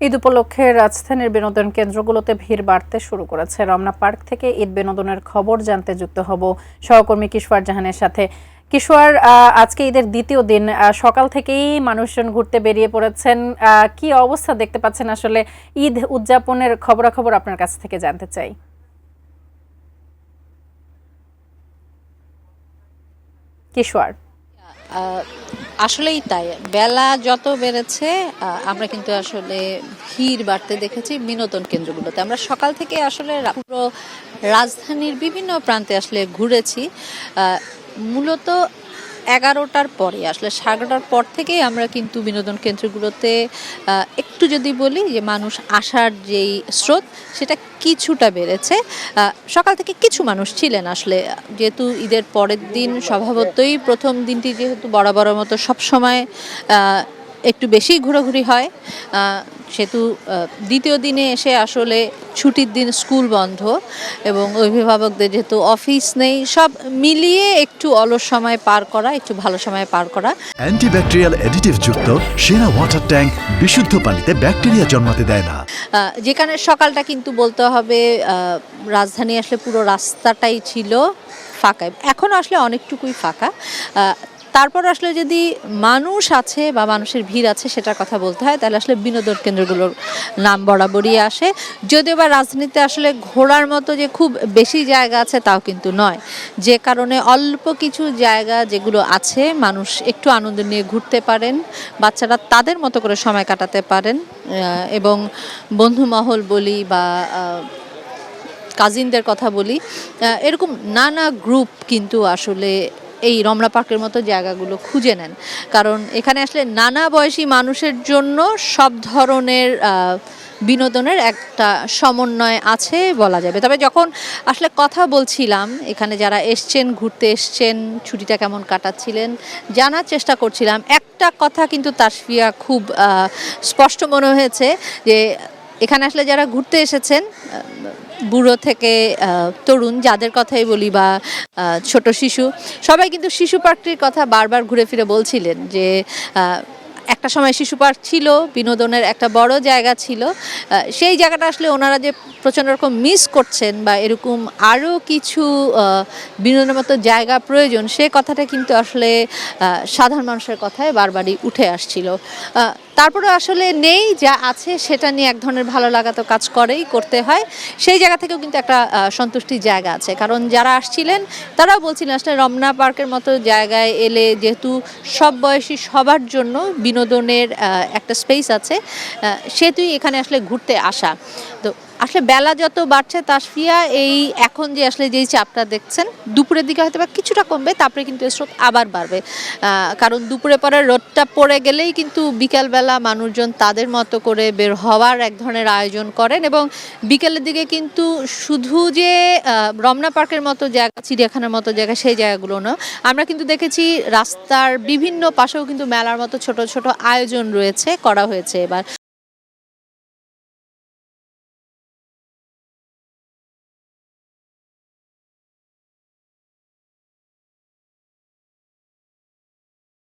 ঈদ উপলক্ষে রাজধানীর বিনোদন কেন্দ্রগুলোতে ভিড় বাড়তে শুরু করেছে। রমনা পার্ক থেকে ঈদ বিনোদনের খবর জানতে যুক্ত হব সহকর্মী কিশোর জাহানের সাথে। কিশোর, আজকে ঈদের দ্বিতীয় দিন, সকাল থেকেই মানুষজন ঘুরতে বেরিয়ে পড়েছেন। কি অবস্থা দেখতে পাচ্ছেন? আসলে ঈদ উদযাপনের খবরাখবর আপনার কাছ থেকে জানতে চাই। কিশোর, আসলেই তাই। বেলা যত বেড়েছে আমরা কিন্তু আসলে ভিড় বাড়তে দেখেছি বিনোদন কেন্দ্রগুলোতে। আমরা সকাল থেকে আসলে পুরো রাজধানীর বিভিন্ন প্রান্তে আসলে ঘুরেছি। মূলত 11টার পরে আসলে 11:30টার পর থেকেই আমরা কিন্তু বিনোদন কেন্দ্রগুলোতে একটু যদি বলি যে মানুষ আসার যেই স্রোত সেটা কিছুটা বেড়েছে। সকাল থেকে কিছু মানুষ ছিলেন আসলে, যেহেতু ঈদের পরের দিন স্বভাবতই প্রথম দিনটি যেহেতু বরাবরের মতো সবসময় একটু বেশি ঘোরাঘুরি হয়, সেহেতু দ্বিতীয় দিনে এসে আসলে ছুটির দিন, স্কুল বন্ধ এবং অভিভাবকদের যেহেতু অফিস নেই, সব মিলিয়ে একটু অলস সময় পার করা, একটু ভালো সময় পার করা। অ্যান্টিব্যাকটেরিয়াল অ্যাডিটিভ যুক্ত সেরা ওয়াটার ট্যাঙ্ক বিশুদ্ধ পানিতে ব্যাকটেরিয়া জন্মাতে দেয় না। যেখানে সকালটা কিন্তু বলতে হবে রাজধানী আসলে পুরো রাস্তাটাই ছিল ফাঁকা, এখন আসলে অনেকটুকুই ফাঁকা। তারপর আসলে যদি মানুষ আছে বা মানুষের ভিড় আছে সেটার কথা বলতে হয়, তাহলে আসলে বিনোদন কেন্দ্রগুলোর নাম বরাবরই আসে। যদিও বা রাজধানীতে আসলে ঘোরার মতো যে খুব বেশি জায়গা আছে তাও কিন্তু নয়, যে কারণে অল্প কিছু জায়গা যেগুলো আছে মানুষ একটু আনন্দ নিয়ে ঘুরতে পারেন, বাচ্চারা তাদের মতো করে সময় কাটাতে পারেন এবং বন্ধুমহল বলি বা কাজিনদের কথা বলি, এরকম নানা গ্রুপ কিন্তু আসলে এই রমনা পার্কের মতো জায়গাগুলো খুঁজে নেন। কারণ এখানে আসলে নানা বয়সী মানুষের জন্য সব ধরনের বিনোদনের একটা সমন্বয় আছে বলা যাবে। তবে যখন আসলে কথা বলছিলাম, এখানে যারা এসছেন, ঘুরতে এসছেন, ছুটিটা কেমন কাটাচ্ছিলেন জানার চেষ্টা করছিলাম, একটা কথা কিন্তু তাসফিয়া খুব স্পষ্ট মনে হয়েছে যে এখানে আসলে যারা ঘুরতে এসেছেন, বুড়ো থেকে তরুণ যাদের কথাই বলি বা ছোট শিশু, সবাই কিন্তু শিশু পার্কটির কথা বারবার ঘুরে ফিরে বলছিলেন যে একটা সময় শিশু পার্ক ছিল, বিনোদনের একটা বড় জায়গা ছিল। সেই জায়গাটা আসলে ওনারা যে প্রচণ্ড রকম মিস করছেন বা এরকম আরও কিছু বিনোদনের মতো জায়গা প্রয়োজন, সে কথাটা কিন্তু আসলে সাধারণ মানুষের কথায় বারবারই উঠে আসছিল। তারপরে আসলে নেই, যা আছে সেটা নিয়ে এক ধরনের ভালো লাগা তো কাজ করতে হয়। সেই জায়গা থেকেও কিন্তু একটা সন্তুষ্টির জায়গা আছে, কারণ যারা আসছিলেন তারাও বলছিলেন আসলে রমনা পার্কের মতো জায়গায় এলে যেহেতু সব বয়সী সবার জন্য বিনোদনের একটা স্পেস আছে, সেহেতুই এখানে আসলে ঘুরতে আসা। তো আসলে বেলা যত বাড়ছে তাসফিয়া, এই এখন যে আসলে যেই চাপটা দেখছেন, দুপুরের দিকে হয়তো বা কিছুটা কমবে, তারপরে কিন্তু স্রোত আবার বাড়বে। কারণ দুপুরে পরে রোদটা পড়ে গেলেই কিন্তু বিকালবেলা মানুষজন তাদের মতো করে বের হওয়ার এক ধরনের আয়োজন করেন এবং বিকেলের দিকে কিন্তু শুধু যে রমনা পার্কের মতো জায়গা, চিড়িয়াখানার মতো জায়গা, সেই জায়গাগুলো না, আমরা কিন্তু দেখেছি রাস্তার বিভিন্ন পাশেও কিন্তু মেলার মতো ছোট ছোট আয়োজন করা হয়েছে এবার।